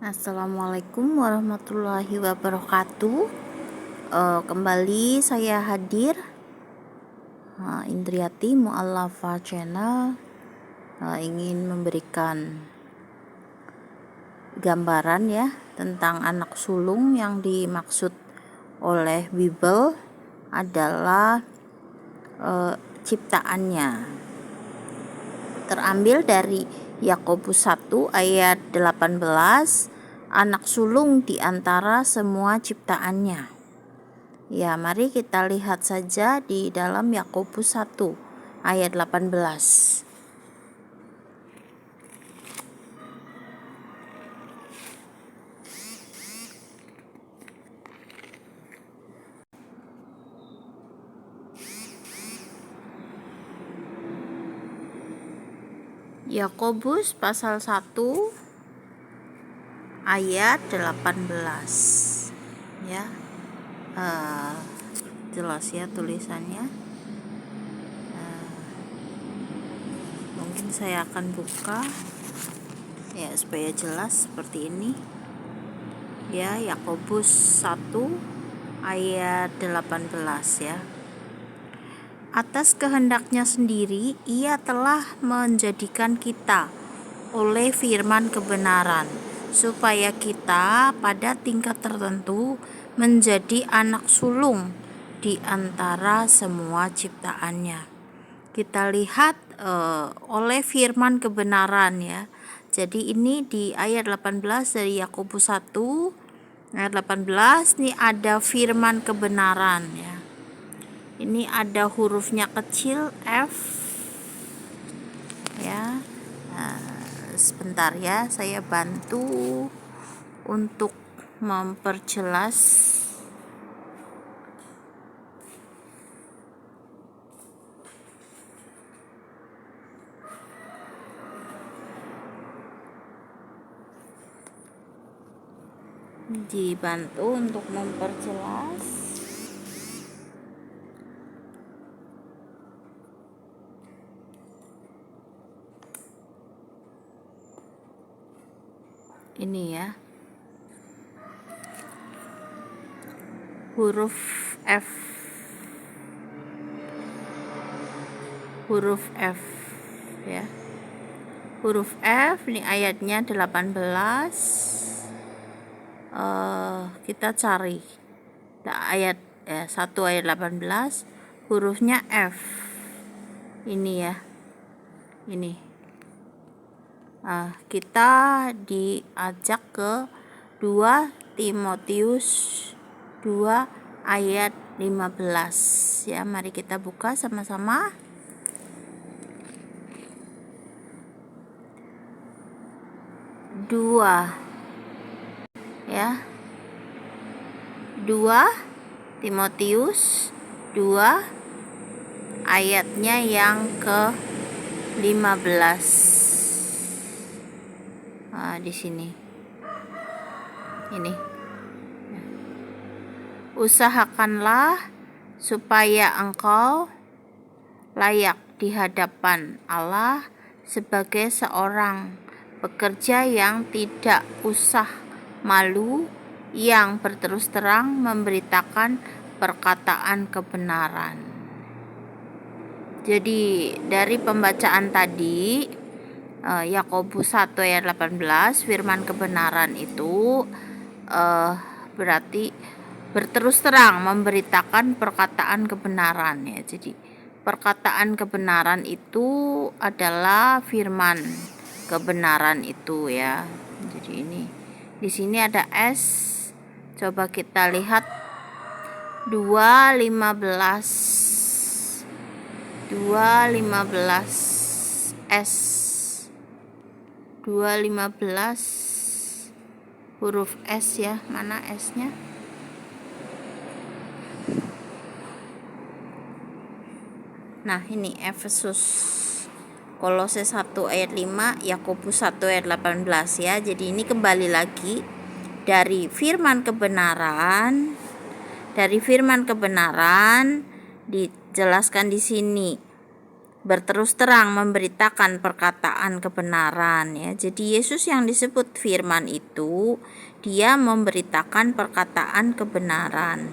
Assalamualaikum warahmatullahi wabarakatuh. Kembali saya hadir, Indriati Mu'allafah Channel, ingin memberikan gambaran ya tentang anak sulung. Yang dimaksud oleh Bible adalah ciptaannya. Terambil dari Yakobus 1 ayat 18, anak sulung di antara semua ciptaannya. Ya, mari kita lihat saja di dalam Yakobus 1 ayat 18. Yakobus pasal 1 ayat 18. Ya. Jelas ya tulisannya. Mungkin saya akan buka ya supaya jelas seperti ini. Ya, Yakobus 1 ayat 18 ya. Atas kehendaknya sendiri ia telah menjadikan kita oleh firman kebenaran, supaya kita pada tingkat tertentu menjadi anak sulung di antara semua ciptaannya. Kita lihat oleh firman kebenaran ya. Jadi ini di ayat 18 dari Yakobus 1 ayat 18 ini ada firman kebenaran ya. Ini ada hurufnya kecil F ya. Sebentar ya, saya bantu untuk memperjelas. Dibantu untuk memperjelas. Ini ya, huruf F ya. Huruf F ini ayatnya 18. Kita cari ayat 1 ayat 18 hurufnya F. Ini ya. Ini. Kita diajak ke 2 Timotius 2 ayat 15 ya. Mari kita buka sama-sama. Ya. 2 Timotius 2 ayatnya yang ke 15. Di sini. Ini. Usahakanlah supaya engkau layak di hadapan Allah sebagai seorang pekerja yang tidak usah malu, yang berterus terang memberitakan perkataan kebenaran. Jadi dari pembacaan tadi Yakobus 1 ayat 18, firman kebenaran itu berarti berterus terang memberitakan perkataan kebenaran ya. Jadi perkataan kebenaran itu adalah firman kebenaran itu ya. Jadi ini di sini ada S. Coba kita lihat 2:15 S. 2:15 huruf S ya. Mana S-nya? Nah, ini Efesus, Kolose 1 ayat 5, Yakobus 1 ayat 18 ya. Jadi ini kembali lagi dari firman kebenaran. Dari firman kebenaran dijelaskan di sini berterus terang memberitakan perkataan kebenaran ya. Jadi Yesus yang disebut firman itu dia memberitakan perkataan kebenaran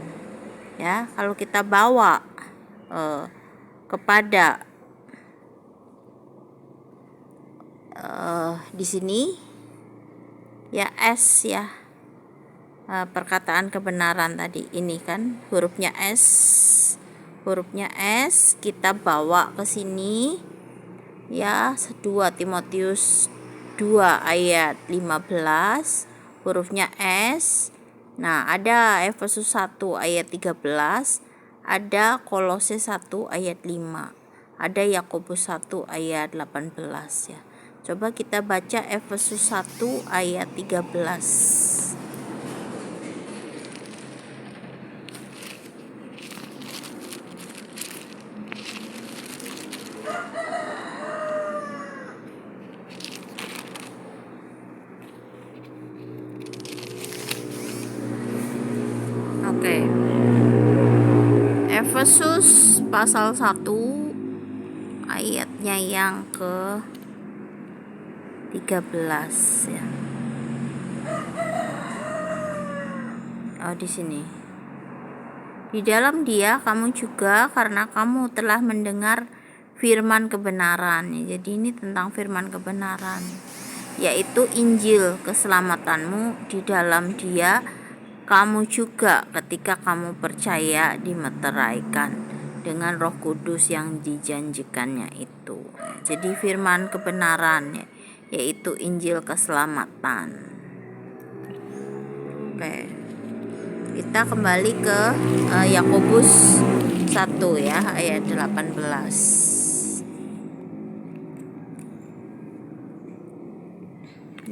ya. Kalau kita bawa kepada di sini ya S ya, perkataan kebenaran tadi ini kan hurufnya S kita bawa ke sini ya, 2 Timotius 2 ayat 15 hurufnya S. Nah, ada Efesus 1 ayat 13, ada Kolose 1 ayat 5, ada Yakobus 1 ayat 18 ya. Coba kita baca Efesus 1 ayat 13. Oke. Efesus pasal 1 ayatnya yang ke 13 ya. Di sini. Di dalam Dia kamu juga karena kamu telah mendengar firman kebenaran. Jadi ini tentang firman kebenaran, yaitu Injil keselamatanmu. Di dalam Dia kamu juga ketika kamu percaya dimeteraikan dengan Roh Kudus yang dijanjikannya itu. Jadi firman kebenaran ya, yaitu Injil keselamatan. Oke. Kita kembali ke Yakobus 1 ya ayat 18.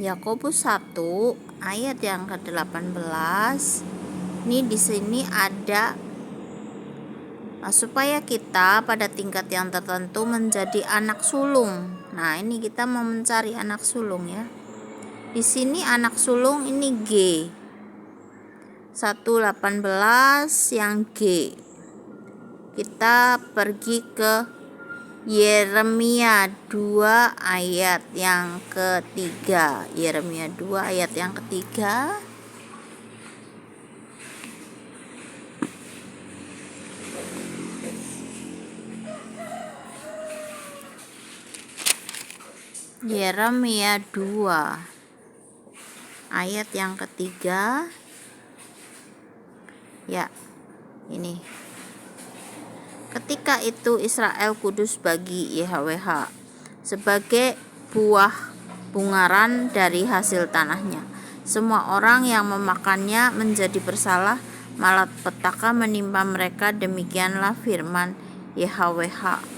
Yakobus 1 ayat yang ke-18. Ini di sini ada supaya kita pada tingkat yang tertentu menjadi anak sulung. Nah, ini kita mau mencari anak sulung ya. Di sini anak sulung ini G. 1:18 yang G. Kita pergi ke Yeremia 2 ayat yang ketiga. Yeremia 2 ayat yang ketiga. Yeremia 2 ayat yang ketiga. Ya, ini. Ketika itu Israel kudus bagi YHWH sebagai buah bungaran dari hasil tanahnya. Semua orang yang memakannya menjadi bersalah, malapetaka menimpa mereka. Demikianlah firman YHWH.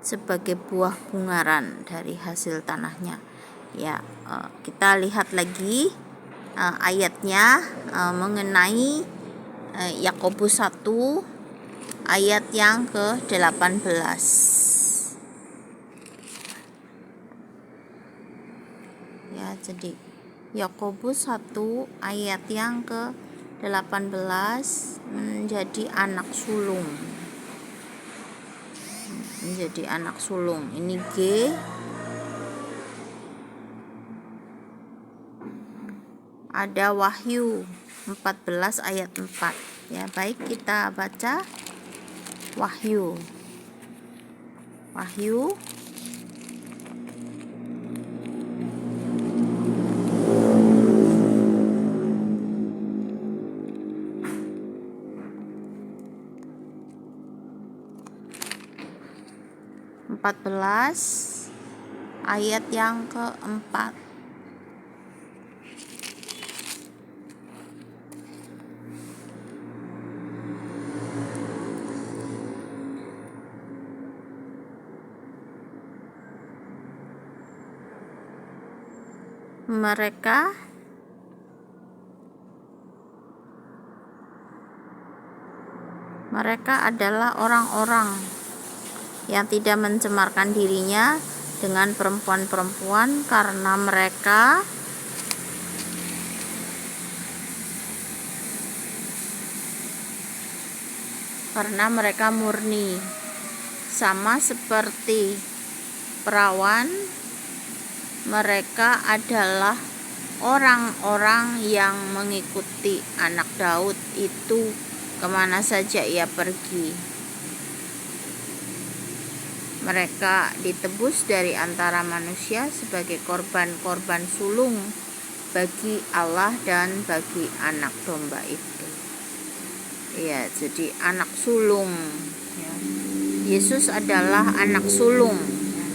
Sebagai buah bungaran dari hasil tanahnya. Ya, kita lihat lagi ayatnya mengenai Yakobus 1 ayat yang ke-18. Ya, jadi Yakobus 1 ayat yang ke-18 menjadi anak sulung. Menjadi anak sulung. Ini G. Ada Wahyu 14 ayat 4. Ya, baik kita baca Wahyu. Wahyu 14 ayat yang keempat. Mereka adalah orang-orang yang tidak mencemarkan dirinya dengan perempuan-perempuan, karena mereka karena mereka murni, sama seperti perawan. Mereka adalah orang-orang yang mengikuti anak Daud itu kemana saja ia pergi. Mereka ditebus dari antara manusia sebagai korban-korban sulung bagi Allah dan bagi anak domba itu. Ya, jadi anak sulung. Ya. Yesus adalah anak sulung. Ya.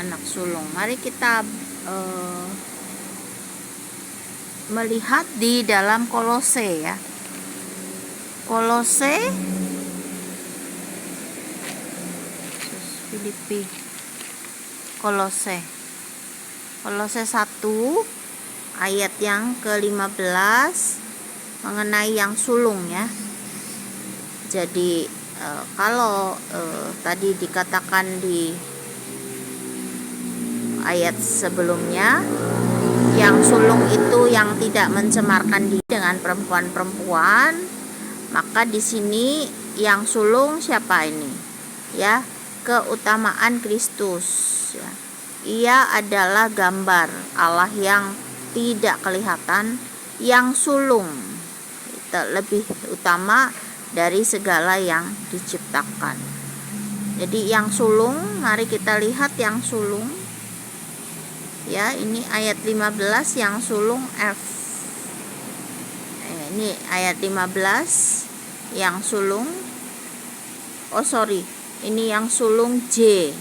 Anak sulung. Mari kita melihat di dalam Kolose ya. Kolose Filipi. Kolose 1 ayat yang ke-15 mengenai yang sulung ya. Jadi kalau tadi dikatakan di ayat sebelumnya, yang sulung itu yang tidak mencemarkan diri dengan perempuan-perempuan, maka di sini yang sulung siapa ini? Ya, keutamaan Kristus ya. Ia adalah gambar Allah yang tidak kelihatan, yang sulung lebih utama dari segala yang diciptakan. Jadi yang sulung, mari kita lihat yang sulung. Ya, ini ayat 15 yang sulung F. Ini ayat 15 yang sulung. Ini yang sulung J.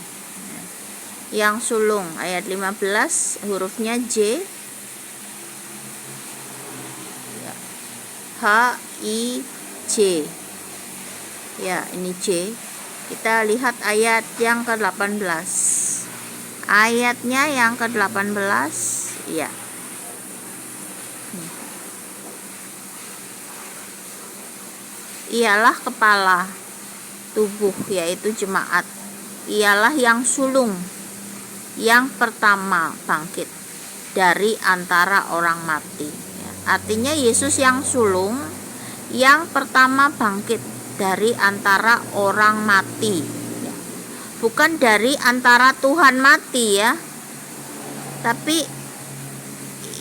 Yang sulung ayat 15 hurufnya J. H-I-J. Ya, ini J. Kita lihat ayat yang ke-18. Ayatnya yang ke-18 ya. Ialah kepala tubuh, yaitu jemaat. Ialah yang sulung, yang pertama bangkit dari antara orang mati. Artinya Yesus yang sulung, yang pertama bangkit dari antara orang mati, bukan dari antara Tuhan mati ya, tapi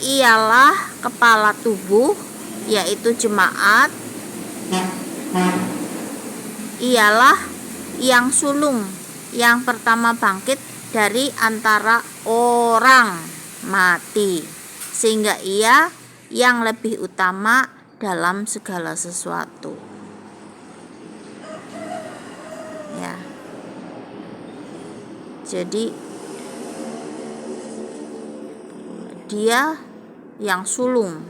ialah kepala tubuh, yaitu jemaat. Ialah yang sulung, yang pertama bangkit dari antara orang mati, sehingga ia yang lebih utama dalam segala sesuatu. Ya. Jadi dia yang sulung,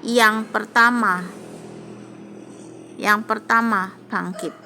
yang pertama bangkit.